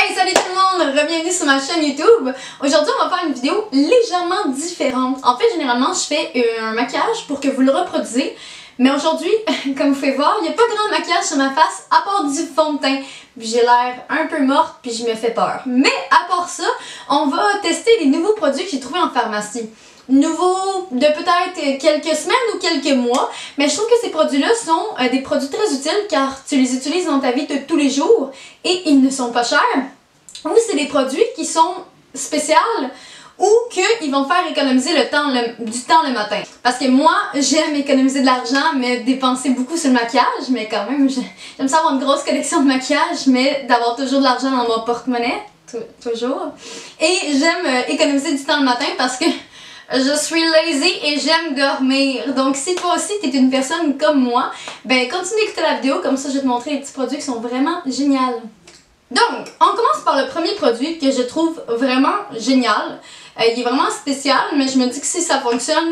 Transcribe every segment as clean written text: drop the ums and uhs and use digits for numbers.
Hey, salut tout le monde! Bienvenue sur ma chaîne YouTube. Aujourd'hui, on va faire une vidéo légèrement différente. En fait, généralement, je fais un maquillage pour que vous le reproduisez. Mais aujourd'hui, comme vous pouvez voir, il n'y a pas grand maquillage sur ma face à part du fond de teint. J'ai l'air un peu morte puis je me fais peur. Mais à part ça, on va tester les nouveaux produits que j'ai trouvés en pharmacie. Nouveaux de peut-être quelques semaines ou quelques mois, mais je trouve que ces produits-là sont des produits très utiles car tu les utilises dans ta vie de tous les jours et ils ne sont pas chers. Ou c'est des produits qui sont spéciaux ou qu'ils vont faire économiser du temps le matin. Parce que moi, j'aime économiser de l'argent, mais dépenser beaucoup sur le maquillage, mais quand même, j'aime ça avoir une grosse collection de maquillage, mais d'avoir toujours de l'argent dans mon porte-monnaie, toujours. Et j'aime économiser du temps le matin parce que je suis lazy et j'aime dormir. Donc si toi aussi t'es une personne comme moi, ben continue d'écouter la vidéo, comme ça je vais te montrer les petits produits qui sont vraiment géniaux. Donc, on commence par le premier produit que je trouve vraiment génial. Il est vraiment spécial, mais je me dis que si ça fonctionne,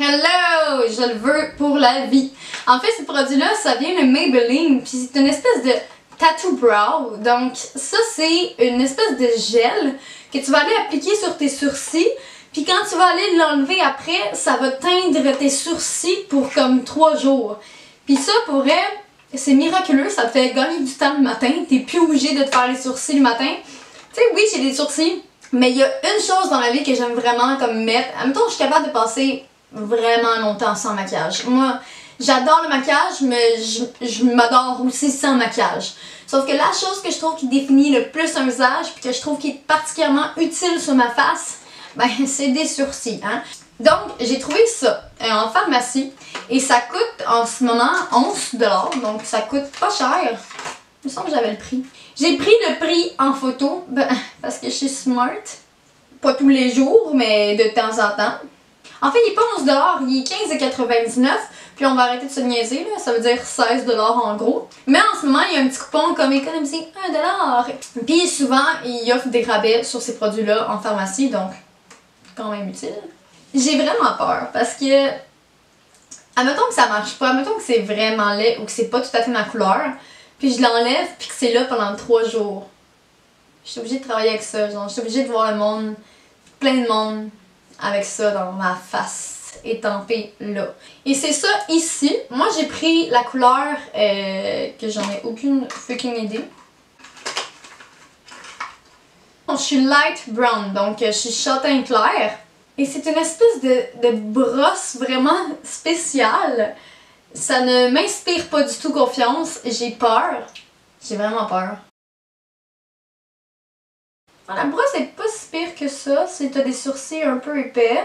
hello, je le veux pour la vie. En fait, ce produit-là, ça vient de Maybelline, puis c'est une espèce de tattoo brow. Donc, ça c'est une espèce de gel que tu vas aller appliquer sur tes sourcils. Puis quand tu vas aller l'enlever après, ça va teindre tes sourcils pour comme 3 jours. Puis ça, pour vrai, c'est miraculeux, ça te fait gagner du temps le matin. T'es plus obligé de te faire les sourcils le matin. Tu sais, oui, j'ai des sourcils, mais il y a une chose dans la vie que j'aime vraiment comme mettre. Admettons, je suis capable de passer vraiment longtemps sans maquillage. Moi, j'adore le maquillage, mais je m'adore aussi sans maquillage. Sauf que la chose que je trouve qui définit le plus un visage, puis que je trouve qui est particulièrement utile sur ma face, ben c'est des sourcils, hein. Donc, j'ai trouvé ça en pharmacie et ça coûte en ce moment 11 $, donc ça coûte pas cher. Il me semble que j'avais le prix. J'ai pris le prix en photo parce que je suis smart. Pas tous les jours, mais de temps en temps. En fait, il est pas 11 $, il est 15,99 $. Puis on va arrêter de se niaiser, là. Ça veut dire 16 $ en gros. Mais en ce moment, il y a un petit coupon comme économiser 1 $. Puis souvent, il offre des rabais sur ces produits-là en pharmacie, donc quand même utile. J'ai vraiment peur parce que, admettons que ça marche pas, admettons que c'est vraiment laid ou que c'est pas tout à fait ma couleur, puis je l'enlève puis que c'est là pendant 3 jours. Je suis obligée de travailler avec ça, genre je suis obligée de voir le monde, plein de monde, avec ça dans ma face, étampée là. Et c'est ça ici. Moi j'ai pris la couleur que j'en ai aucune freaking idée. Je suis light brown, donc je suis châtain clair. Et c'est une espèce de brosse vraiment spéciale. Ça ne m'inspire pas du tout confiance. J'ai peur. J'ai vraiment peur. La brosse est pas si pire que ça si t'as des sourcils un peu épais.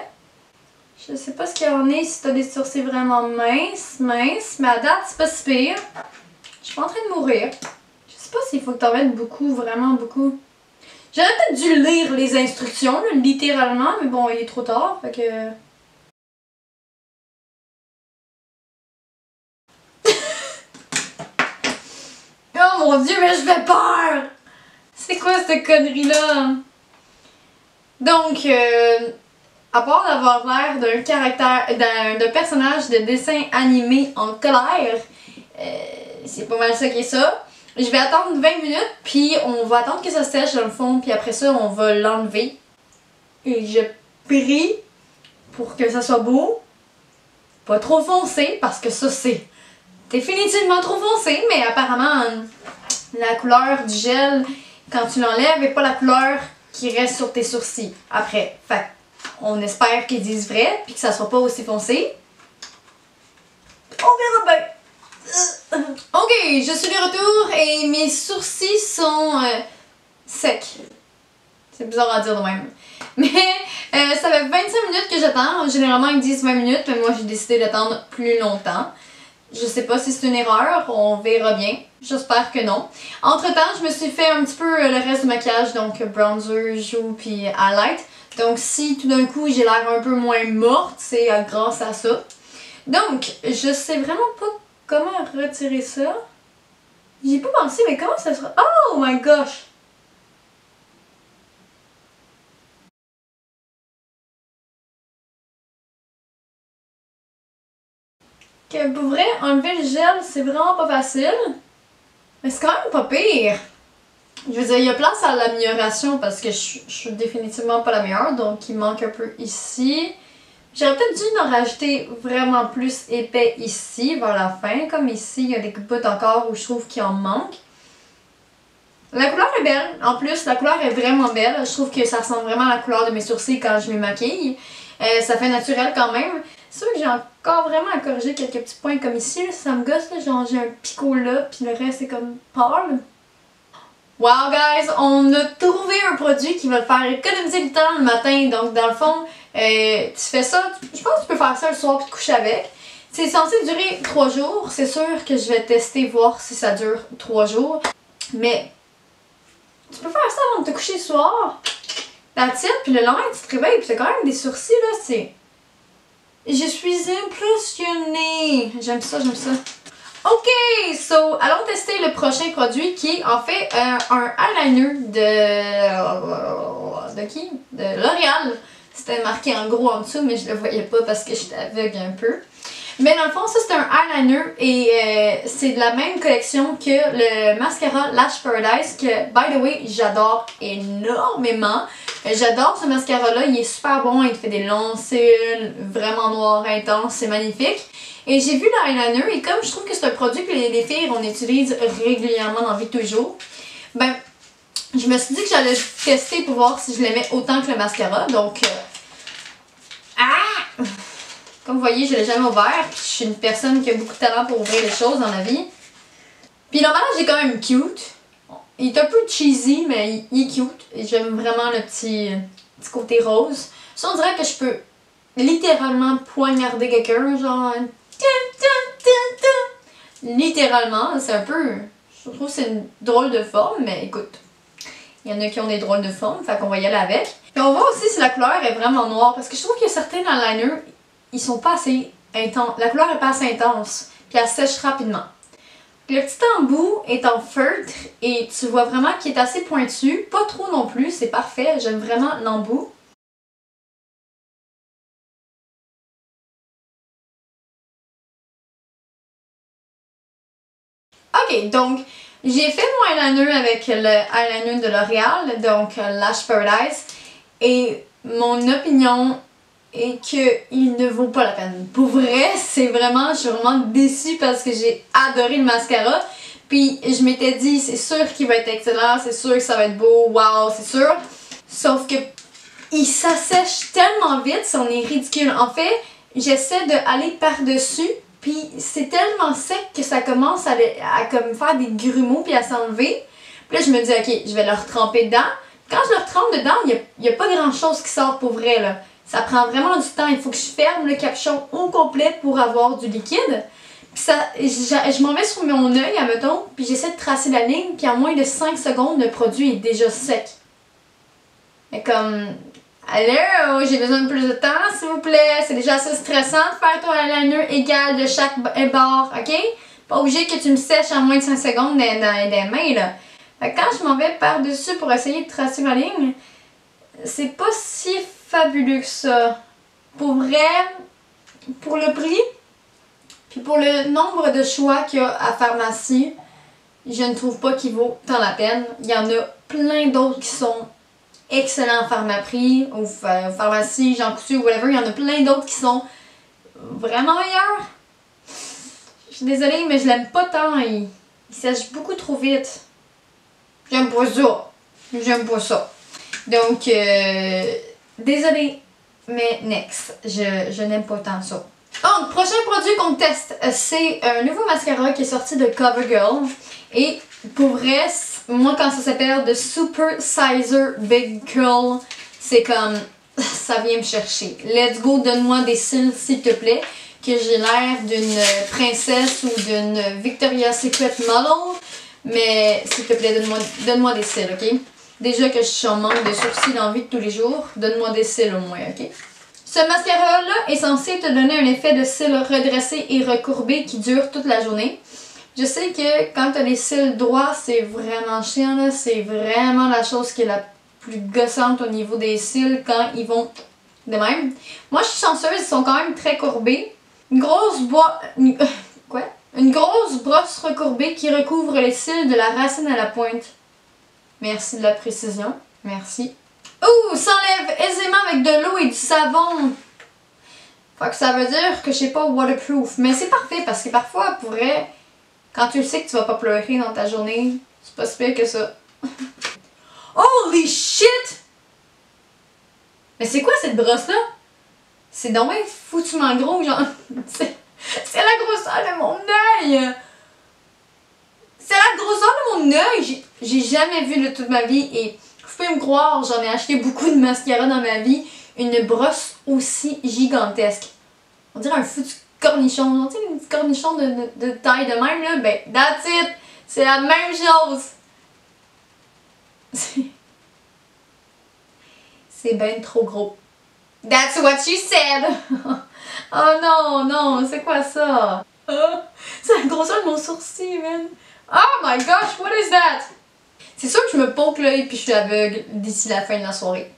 Je sais pas ce qu'il y en a si t'as des sourcils vraiment minces, mais à date c'est pas si pire. Je suis pas en train de mourir. Je sais pas s'il faut que t'en mettes beaucoup, vraiment beaucoup. J'aurais peut-être dû lire les instructions, là, littéralement, mais bon, il est trop tard, fait que... Oh mon dieu, mais je fais peur! C'est quoi cette connerie-là? Donc, à part d'avoir l'air d'un d'un personnage de dessin animé en colère, c'est pas mal ça qui est ça. Je vais attendre 20 minutes, puis on va attendre que ça sèche dans le fond, puis après ça, on va l'enlever. Et je prie pour que ça soit beau. Pas trop foncé, parce que ça, c'est définitivement trop foncé, mais apparemment, la couleur du gel, quand tu l'enlèves, n'est pas la couleur qui reste sur tes sourcils après. Fait on espère qu'ils disent vrai, puis que ça soit pas aussi foncé. On verra bien. Ok, je suis de retour et mes sourcils sont secs. C'est bizarre à dire de même. Mais ça fait 25 minutes que j'attends. Généralement ils disent 20 minutes, mais moi j'ai décidé d'attendre plus longtemps. Je sais pas si c'est une erreur, on verra bien. J'espère que non. Entre temps, je me suis fait un petit peu le reste du maquillage, donc bronzer, joues puis highlight. Donc si tout d'un coup j'ai l'air un peu moins morte, c'est grâce à ça. Donc, je sais vraiment pas comment retirer ça. J'y ai pas pensé, mais comment ça sera... Oh my gosh! Que pour vrai, enlever le gel, c'est vraiment pas facile. Mais c'est quand même pas pire. Je veux dire, il y a place à l'amélioration parce que je suis définitivement pas la meilleure, donc il manque un peu ici. J'aurais peut-être dû en rajouter vraiment plus épais ici, vers la fin. Comme ici, il y a des bouts encore où je trouve qu'il en manque. La couleur est belle. En plus, la couleur est vraiment belle. Je trouve que ça ressemble vraiment à la couleur de mes sourcils quand je me maquille. Ça fait naturel quand même. C'est sûr que j'ai encore vraiment à corriger quelques petits points comme ici. Là, ça me gosse, là, genre j'ai un picot là, puis le reste c'est comme pâle. Wow guys, on a trouvé un produit qui va te faire économiser du temps le matin. Donc dans le fond, tu fais ça, je pense que tu peux faire ça le soir puis te coucher avec. C'est censé durer 3 jours. C'est sûr que je vais tester, voir si ça dure 3 jours. Mais tu peux faire ça avant de te coucher le soir. La tienne, puis le lendemain tu te réveilles puis t'as quand même des sourcils là, c'est... Je suis impressionnée. J'aime ça, j'aime ça. Ok, so allons tester le prochain produit qui est en fait un eyeliner de qui? De L'Oréal. C'était marqué en gros en dessous, mais je le voyais pas parce que j'étais aveugle un peu. Mais dans le fond, ça c'est un eyeliner et c'est de la même collection que le mascara Lash Paradise que, by the way, j'adore énormément. J'adore ce mascara-là, il est super bon, il fait des longs cils, vraiment noirs, intenses, c'est magnifique. Et j'ai vu l'eyeliner et comme je trouve que c'est un produit que les filles on utilise régulièrement dans la vie de tous les jours, ben je me suis dit que j'allais tester pour voir si je l'aimais autant que le mascara. Donc, comme vous voyez, je l'ai jamais ouvert. Puis je suis une personne qui a beaucoup de talent pour ouvrir les choses dans la vie. Puis l'emballage est quand même cute. Il est un peu cheesy, mais il est cute. Et j'aime vraiment le petit côté rose. Ça, on dirait que je peux littéralement poignarder quelqu'un, genre... Littéralement, c'est un peu... Je trouve que c'est une drôle de forme, mais écoute, il y en a qui ont des drôles de forme, fait qu'on va y aller avec. Et on voit aussi si la couleur est vraiment noire, parce que je trouve que certains eyeliners, ils sont pas assez intenses. La couleur est pas assez intense, puis elle sèche rapidement. Le petit embout est en feutre et tu vois vraiment qu'il est assez pointu, pas trop non plus, c'est parfait, j'aime vraiment l'embout. Ok, donc j'ai fait mon eyeliner avec le eyeliner de L'Oréal, donc Lash Paradise, et mon opinion est qu'il ne vaut pas la peine. Pour vrai, c'est vraiment, je suis vraiment déçue parce que j'ai adoré le mascara, puis je m'étais dit c'est sûr qu'il va être excellent, c'est sûr que ça va être beau, wow, c'est sûr. Sauf que il s'assèche tellement vite, c'en est ridicule. En fait, j'essaie d'aller par-dessus. Puis c'est tellement sec que ça commence à comme faire des grumeaux puis à s'enlever. Puis là je me dis ok, je vais le retremper dedans. Quand je le retrempe dedans, il n'y a pas grand chose qui sort pour vrai là. Ça prend vraiment du temps, il faut que je ferme le capuchon au complet pour avoir du liquide. Puis ça, je m'en vais sur mon œil, admettons, puis j'essaie de tracer la ligne, puis en moins de 5 secondes, le produit est déjà sec. Mais comme... Allô, j'ai besoin de plus de temps, s'il vous plaît. C'est déjà assez stressant de faire ton eyeliner égal de chaque bord, ok? Pas obligé que tu me sèches en moins de 5 secondes dans les mains, là. Fait que quand je m'en vais par-dessus pour essayer de tracer ma ligne, c'est pas si fabuleux que ça. Pour vrai, pour le prix, puis pour le nombre de choix qu'il y a à pharmacie, je ne trouve pas qu'il vaut tant la peine. Il y en a plein d'autres qui sont excellent Pharmaprix ou pharmacie, Jean Coutu, whatever. Il y en a plein d'autres qui sont vraiment meilleurs. Je suis désolée, mais je l'aime pas tant. Il sèche beaucoup trop vite. J'aime pas ça. J'aime pas ça. Donc, désolée, mais next. Je n'aime pas tant ça. Donc, prochain produit qu'on teste, c'est un nouveau mascara qui est sorti de CoverGirl. Et pour vrai, moi quand ça s'appelle The Super Sizer Big Curl, c'est comme, ça vient me chercher. Let's go, donne-moi des cils s'il te plaît, que j'ai l'air d'une princesse ou d'une Victoria's Secret model. Mais s'il te plaît, donne-moi des cils, ok? Déjà que je suis en manque de sourcils dans la vie de tous les jours, donne-moi des cils au moins, ok? Ce mascara-là est censé te donner un effet de cils redressés et recourbés qui dure toute la journée. Je sais que quand tu as les cils droits, c'est vraiment chiant, là. C'est vraiment la chose qui est la plus gossante au niveau des cils quand ils vont de même. Moi, je suis chanceuse, ils sont quand même très courbés. Une grosse Une grosse brosse recourbée qui recouvre les cils de la racine à la pointe. Merci de la précision. Merci. Oh, s'enlève aisément avec de l'eau et du savon. Fait que ça veut dire que je sais pas waterproof. Mais c'est parfait parce que parfois, pour vrai, quand tu le sais que tu vas pas pleurer dans ta journée, c'est pas si pire que ça. Holy shit! Mais c'est quoi cette brosse-là? C'est donc bien foutument gros, genre. C'est la grosseur de mon œil! C'est la grosseur de mon œil! J'ai jamais vu de toute ma vie et vous pouvez me croire, j'en ai acheté beaucoup de mascara dans ma vie. Une brosse aussi gigantesque. On dirait un foutu cornichon. Tu sais, une petite cornichon de taille de même, là. Ben, that's it! C'est la même chose! C'est ben trop gros. That's what she said! Oh non, non, c'est quoi ça? C'est la grosseur de mon sourcil, man. Oh my gosh, what is that? C'est sûr que je me poke l'œil puis je suis aveugle d'ici la fin de la soirée.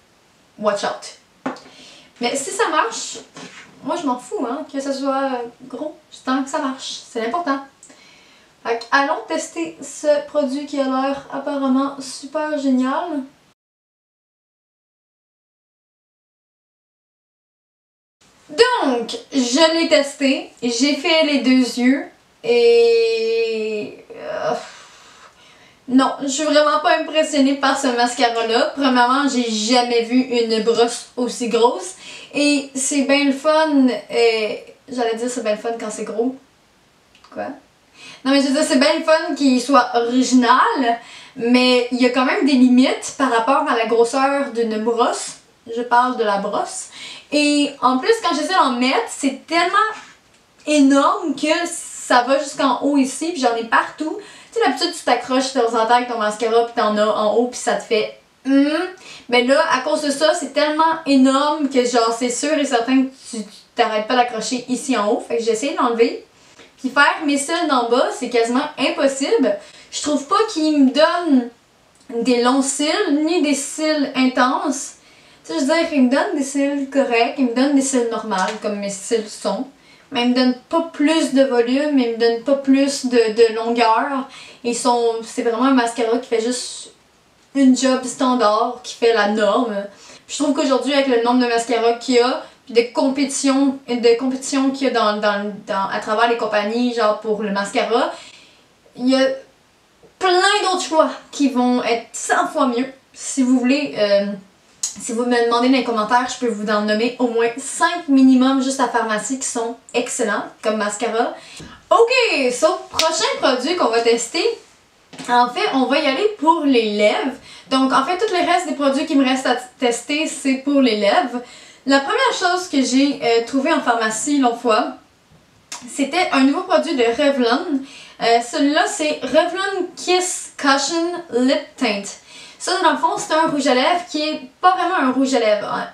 Watch out. Mais si ça marche, moi je m'en fous, hein, que ça soit gros, tant que ça marche. C'est l'important. Fait que, allons tester ce produit qui a l'air apparemment super génial. Donc, je l'ai testé, j'ai fait les deux yeux et... non, je suis vraiment pas impressionnée par ce mascara-là. Premièrement, j'ai jamais vu une brosse aussi grosse et c'est bien le fun. J'allais dire c'est bien le fun quand c'est gros. Quoi? Non mais je veux dire c'est bien le fun qu'il soit original, mais il y a quand même des limites par rapport à la grosseur d'une brosse. Je parle de la brosse. Et en plus, quand j'essaie d'en mettre, c'est tellement énorme que ça va jusqu'en haut ici, puis j'en ai partout. Tu sais, d'habitude, tu t'accroches de temps en temps avec ton mascara, puis t'en as en haut, puis ça te fait Mais là, à cause de ça, c'est tellement énorme que genre, c'est sûr et certain que tu t'arrêtes pas d'accrocher ici en haut. Fait que j'ai essayé de l'enlever. Puis faire mes cils d'en bas, c'est quasiment impossible. Je trouve pas qu'il me donne des longs cils, ni des cils intenses. Tu sais, je veux dire, il me donne des cils corrects, il me donne des cils normales, comme mes cils sont. Mais il me donne pas plus de volume, il me donne pas plus de longueur. C'est vraiment un mascara qui fait juste une job standard, qui fait la norme. Je trouve qu'aujourd'hui, avec le nombre de mascaras qu'il y a, puis de compétition qu'il y a à travers les compagnies, genre pour le mascara, il y a plein d'autres choix qui vont être 100 fois mieux. Si vous voulez, si vous me demandez dans les commentaires, je peux vous en nommer au moins 5 minimum juste à pharmacie qui sont excellents comme mascara. Ok, prochain produit qu'on va tester. En fait, on va y aller pour les lèvres. Donc, en fait, tout le reste des produits qui me restent à tester, c'est pour les lèvres. La première chose que j'ai trouvé en pharmacie l'autre fois, c'était un nouveau produit de Revlon. Celui-là, c'est Revlon Kiss Cushion Lip Tint. Ça, dans le fond, c'est un rouge à lèvres qui est pas vraiment un rouge à lèvres. Hein.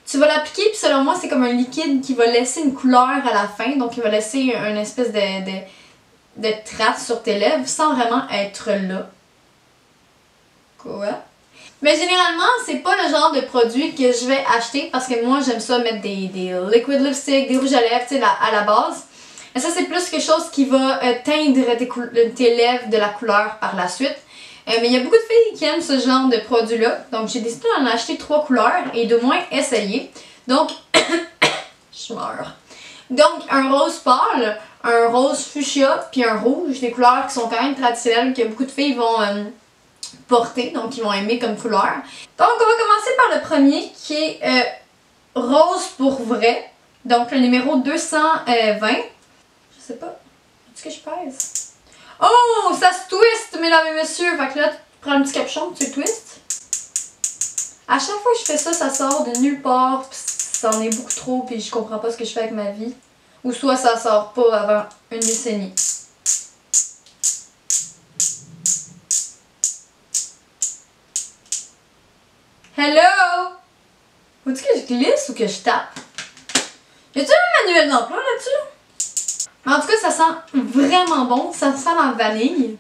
Tu vas l'appliquer, puis selon moi, c'est comme un liquide qui va laisser une couleur à la fin. Donc, il va laisser une espèce de trace sur tes lèvres sans vraiment être là. Quoi? Mais généralement, c'est pas le genre de produit que je vais acheter parce que moi, j'aime ça mettre des liquid lipstick, des rouges à lèvres, tu sais, à la base. Mais ça, c'est plus quelque chose qui va teindre tes lèvres de la couleur par la suite. Mais il y a beaucoup de filles qui aiment ce genre de produit-là. Donc, j'ai décidé d'en acheter 3 couleurs et de moins essayer. Donc, je meurs. Donc, un rose pâle, un rose fuchsia, puis un rouge. Des couleurs qui sont quand même traditionnelles, que beaucoup de filles vont porter, donc ils vont aimer comme couleur. Donc, on va commencer par le premier qui est rose pour vrai. Donc, le numéro 220. Je sais pas. Est-ce que je pèse? Oh, ça se twist, mesdames et messieurs. Fait que là, tu prends un petit capuchon, tu le twistes. À chaque fois que je fais ça, ça sort de nulle part. Pis ça en est beaucoup trop, puis je comprends pas ce que je fais avec ma vie. Ou soit ça sort pas avant une décennie. Hello! Faut-tu que je glisse ou que je tape? Y a-t-il un manuel d'emploi là-dessus? Mais en tout cas, ça sent vraiment bon. Ça sent la vanille.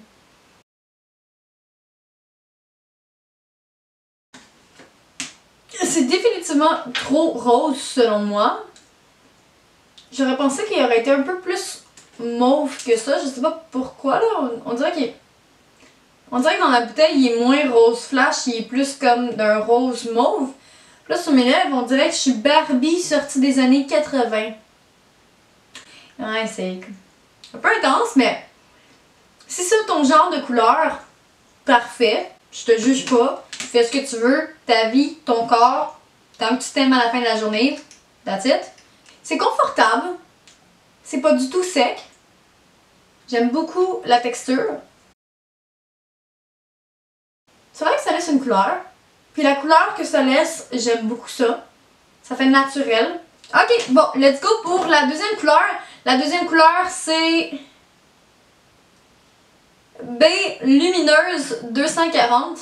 C'est définitivement trop rose selon moi. J'aurais pensé qu'il aurait été un peu plus mauve que ça. Je sais pas pourquoi là. On dirait qu'il est On dirait que dans la bouteille, il est moins rose flash, il est plus comme d'un rose mauve. Là, sur mes lèvres, on dirait que je suis Barbie sortie des années 80. Ouais, c'est un peu intense, mais si c'est ton genre de couleur, parfait. Je te juge pas. Fais ce que tu veux. Ta vie, ton corps, tant que tu t'aimes à la fin de la journée. That's it. C'est confortable. C'est pas du tout sec. J'aime beaucoup la texture. C'est vrai que ça laisse une couleur. Puis la couleur que ça laisse, j'aime beaucoup ça. Ça fait naturel. Ok, bon, let's go pour la deuxième couleur. La deuxième couleur, c'est Bae Lumineuse 240.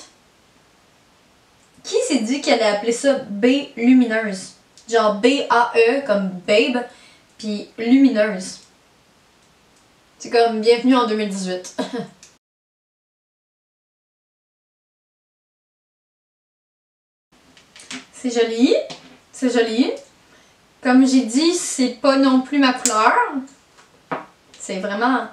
Qui s'est dit qu'elle a appelé ça Bae Lumineuse? Genre B-A-E comme Babe, puis Lumineuse. C'est comme bienvenue en 2018. C'est joli. C'est joli. Comme j'ai dit, c'est pas non plus ma couleur. C'est vraiment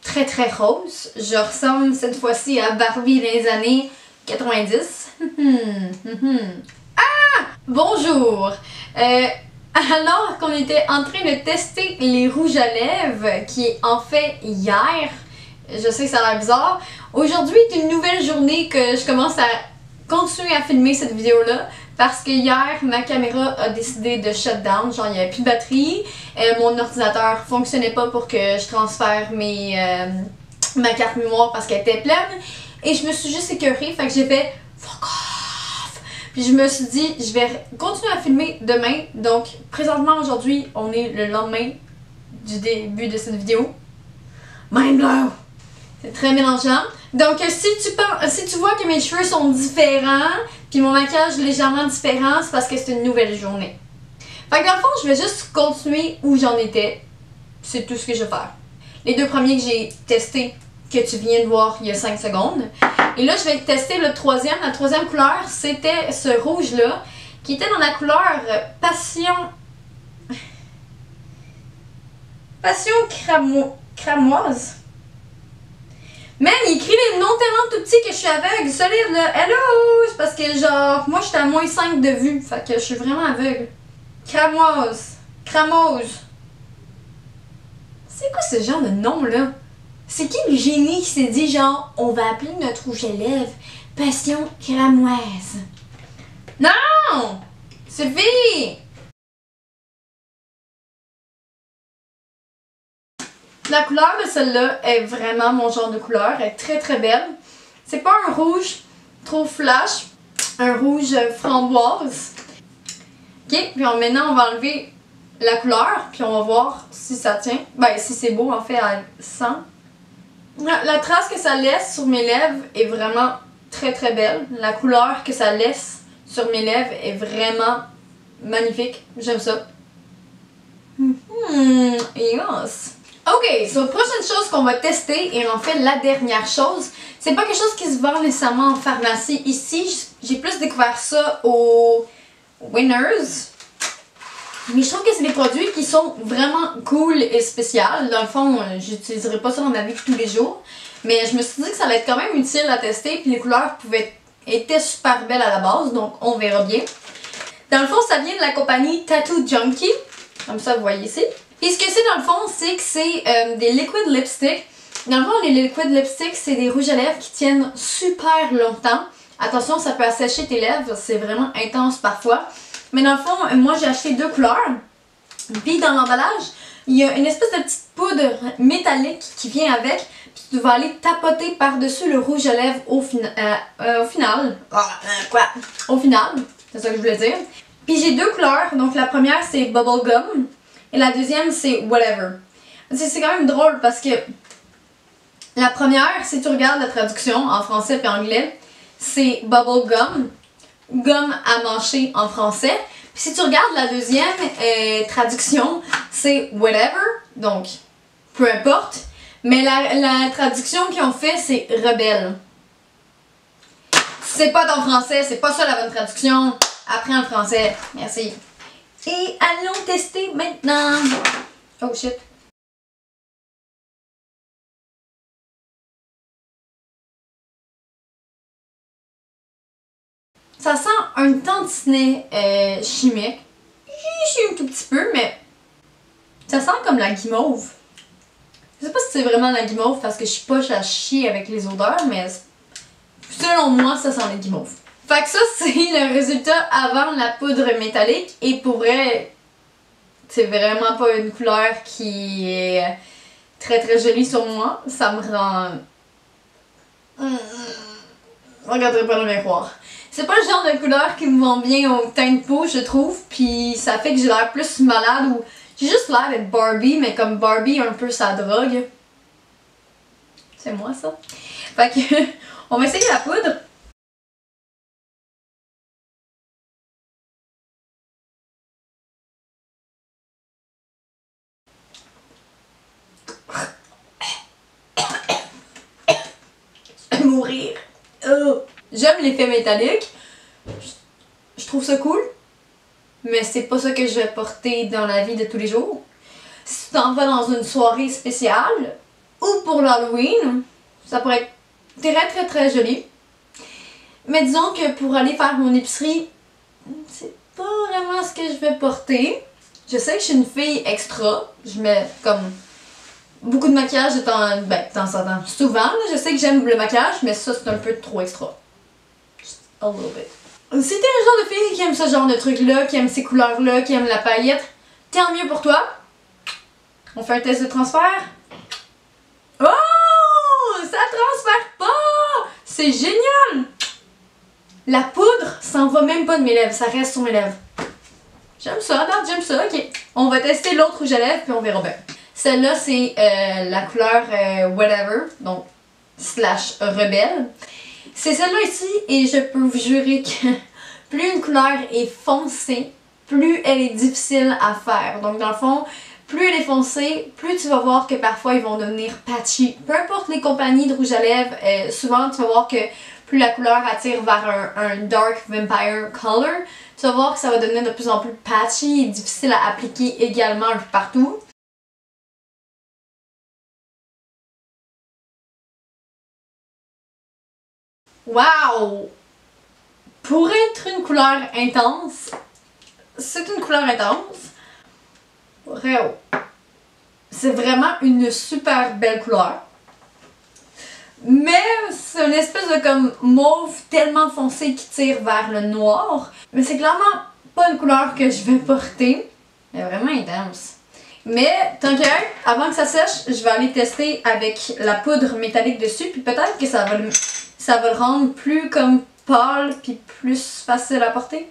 très très rose. Je ressemble cette fois-ci à Barbie des années 90. Ah! Bonjour! Alors qu'on était en train de tester les rouges à lèvres, qui est en fait hier, je sais que ça a l'air bizarre, aujourd'hui est une nouvelle journée que je commence à continuer à filmer cette vidéo-là parce que hier, ma caméra a décidé de shut down, genre il n'y avait plus de batterie, mon ordinateur fonctionnait pas pour que je transfère ma carte mémoire parce qu'elle était pleine et je me suis juste écœurée, fait que j'ai fait fuck off! Puis je me suis dit, je vais continuer à filmer demain, donc présentement aujourd'hui, on est le lendemain du début de cette vidéo. Mind blow! C'est très mélangeant. Donc, si tu vois que mes cheveux sont différents, puis mon maquillage légèrement différent, c'est parce que c'est une nouvelle journée. Fait que dans le fond, je vais juste continuer où j'en étais. C'est tout ce que je vais faire. Les deux premiers que j'ai testés, que tu viens de voir il y a 5 secondes. Et là, je vais tester le troisième. La troisième couleur, c'était ce rouge-là, qui était dans la couleur Passion cramoise. Man, il écrit les noms tellement tout petits que je suis aveugle, solide là. Hello! C'est parce que genre, moi j'étais à moins 5 de vue, fait que je suis vraiment aveugle. Cramoise. Cramose. C'est quoi ce genre de nom là? C'est qui le génie qui s'est dit genre, on va appeler notre rouge à lèvres Passion cramoise? Non! Suffit! La couleur de celle-là est vraiment mon genre de couleur, elle est très très belle. C'est pas un rouge trop flash, un rouge framboise. Ok, puis maintenant on va enlever la couleur, puis on va voir si ça tient. Ben si c'est beau en fait à 100. La trace que ça laisse sur mes lèvres est vraiment très très belle. La couleur que ça laisse sur mes lèvres est vraiment magnifique, j'aime ça. Yes. Ok, so prochaine chose qu'on va tester, et en fait la dernière chose, c'est pas quelque chose qui se vend nécessairement en pharmacie. Ici, j'ai plus découvert ça au Winners. Mais je trouve que c'est des produits qui sont vraiment cool et spéciaux. Dans le fond, j'utiliserai pas ça dans ma vie de tous les jours. Mais je me suis dit que ça allait être quand même utile à tester, puis les couleurs étaient super belles à la base, donc on verra bien. Dans le fond, ça vient de la compagnie Tattoo Junkie. Comme ça, vous voyez ici. Et ce que c'est dans le fond, c'est que c'est des liquid lipstick. Dans le fond, les liquid lipstick, c'est des rouges à lèvres qui tiennent super longtemps. Attention, ça peut assécher tes lèvres, c'est vraiment intense parfois. Mais dans le fond, moi j'ai acheté 2 couleurs. Puis dans l'emballage, il y a une espèce de petite poudre métallique qui vient avec. Puis tu vas aller tapoter par-dessus le rouge à lèvres au final. Au final, c'est ça que je voulais dire. Puis j'ai 2 couleurs. Donc la première c'est Bubblegum. Et la deuxième, c'est Whatever. C'est quand même drôle parce que la première, si tu regardes la traduction en français et anglais, c'est Bubble Gum, gomme à mâcher en français. Puis si tu regardes la deuxième traduction, c'est Whatever, donc peu importe. Mais la traduction qu'ils ont fait, c'est Rebelle. C'est pas ton français, c'est pas ça la bonne traduction. Apprends le français. Merci. Et allons tester maintenant. Oh shit. Ça sent un tantinet chimique. Un tout petit peu, mais ça sent comme la guimauve. Je sais pas si c'est vraiment la guimauve parce que je suis pas à chier avec les odeurs, mais selon moi, ça sent la guimauve. Fait que ça, c'est le résultat avant la poudre métallique. Et pour vrai, c'est vraiment pas une couleur qui est très très jolie sur moi. Ça me rend... Regardez pas le miroir. C'est pas le genre de couleur qui me vend bien au teint de peau, je trouve. Puis ça fait que j'ai l'air plus malade ou... J'ai juste l'air d'être Barbie, mais comme Barbie un peu sa drogue. C'est moi ça. Fait que on va essayer la poudre. Mourir. J'aime l'effet métallique. Je trouve ça cool. Mais c'est pas ça que je vais porter dans la vie de tous les jours. Si tu t'en vas dans une soirée spéciale ou pour l'Halloween, ça pourrait être très très très joli. Mais disons que pour aller faire mon épicerie, c'est pas vraiment ce que je vais porter. Je sais que je suis une fille extra. Je mets comme beaucoup de maquillage de temps en temps. Souvent, là, je sais que j'aime le maquillage, mais ça c'est un peu trop extra. Just a little bit. Si t'es un genre de fille qui aime ce genre de truc-là, qui aime ces couleurs-là, qui aime la paillette, tant mieux pour toi. On fait un test de transfert. Oh! Ça transfère pas! C'est génial! La poudre s'en va même pas de mes lèvres, ça reste sur mes lèvres. J'aime ça, regarde, j'aime ça, ok. On va tester l'autre rouge à lèvres puis on verra bien. Celle-là, c'est la couleur Whatever, donc / rebelle. C'est celle-là ici et je peux vous jurer que plus une couleur est foncée, plus elle est difficile à faire. Donc dans le fond, plus elle est foncée, plus tu vas voir que parfois ils vont devenir patchy. Peu importe les compagnies de rouge à lèvres, souvent tu vas voir que plus la couleur attire vers un dark vampire color, tu vas voir que ça va devenir de plus en plus patchy et difficile à appliquer également un peu partout. Wow! Pour être une couleur intense, c'est une couleur intense. Réo. C'est vraiment une super belle couleur. Mais c'est une espèce de comme mauve tellement foncé qui tire vers le noir. Mais c'est clairement pas une couleur que je vais porter. Elle est vraiment intense. Mais tant qu'à être, avant que ça sèche, je vais aller tester avec la poudre métallique dessus. Puis peut-être que ça va le rendre plus comme pâle puis plus facile à porter.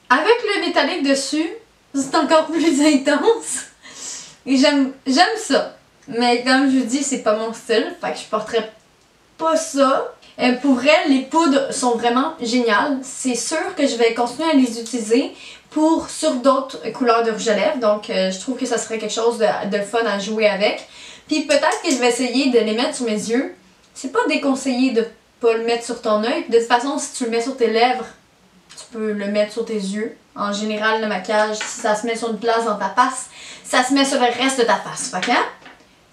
Avec le métallique dessus, c'est encore plus intense. Et j'aime ça. Mais comme je vous dis, c'est pas mon style. Fait que je porterai pas ça. Pour vrai, les poudres sont vraiment géniales. C'est sûr que je vais continuer à les utiliser sur d'autres couleurs de rouge à lèvres. Donc je trouve que ça serait quelque chose de fun à jouer avec. Puis peut-être que je vais essayer de les mettre sur mes yeux. C'est pas déconseillé de pas le mettre sur ton œil. De toute façon, si tu le mets sur tes lèvres, tu peux le mettre sur tes yeux. En général, le maquillage, si ça se met sur une place dans ta face, ça se met sur le reste de ta face. Fait que, hein?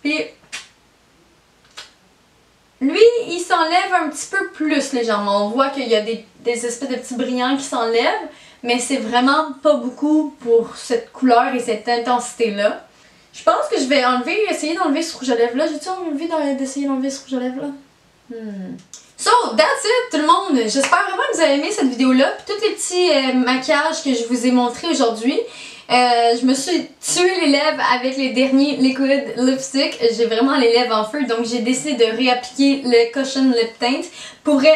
Puis, lui, il s'enlève un petit peu plus légèrement. On voit qu'il y a des espèces de petits brillants qui s'enlèvent, mais c'est vraiment pas beaucoup pour cette couleur et cette intensité-là. Je pense que je vais essayer d'enlever ce rouge à lèvres-là. J'ai-tu envie d'essayer d'enlever ce rouge à lèvres-là? So, that's it tout le monde! J'espère vraiment que vous avez aimé cette vidéo-là. Puis tous les petits maquillages que je vous ai montrés aujourd'hui. Je me suis tué les lèvres avec les derniers Liquid Lipstick. J'ai vraiment les lèvres en feu, donc j'ai décidé de réappliquer le Cushion Lip Tint. Pour vrai,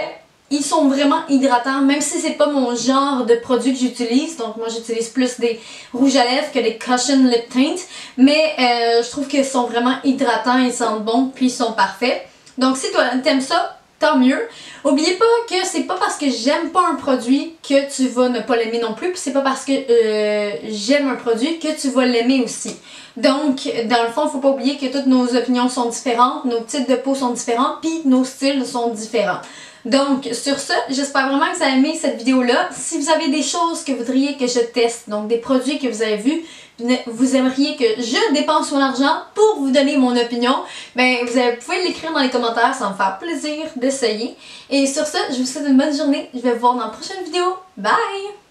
ils sont vraiment hydratants, même si c'est pas mon genre de produit que j'utilise. Donc moi j'utilise plus des rouges à lèvres que des Cushion Lip Tint. Mais je trouve qu'ils sont vraiment hydratants, ils sentent bon, puis ils sont parfaits. Donc si toi t'aimes ça, tant mieux. Oubliez pas que c'est pas parce que j'aime pas un produit que tu vas ne pas l'aimer non plus, puis c'est pas parce que j'aime un produit que tu vas l'aimer aussi. Donc, dans le fond, faut pas oublier que toutes nos opinions sont différentes, nos types de peau sont différents, puis nos styles sont différents. Donc, sur ce, j'espère vraiment que vous avez aimé cette vidéo-là. Si vous avez des choses que vous voudriez que je teste, donc des produits que vous avez vus, vous aimeriez que je dépense mon argent pour vous donner mon opinion, ben vous pouvez l'écrire dans les commentaires, ça va me faire plaisir d'essayer. Et sur ce, je vous souhaite une bonne journée. Je vais vous voir dans la prochaine vidéo. Bye!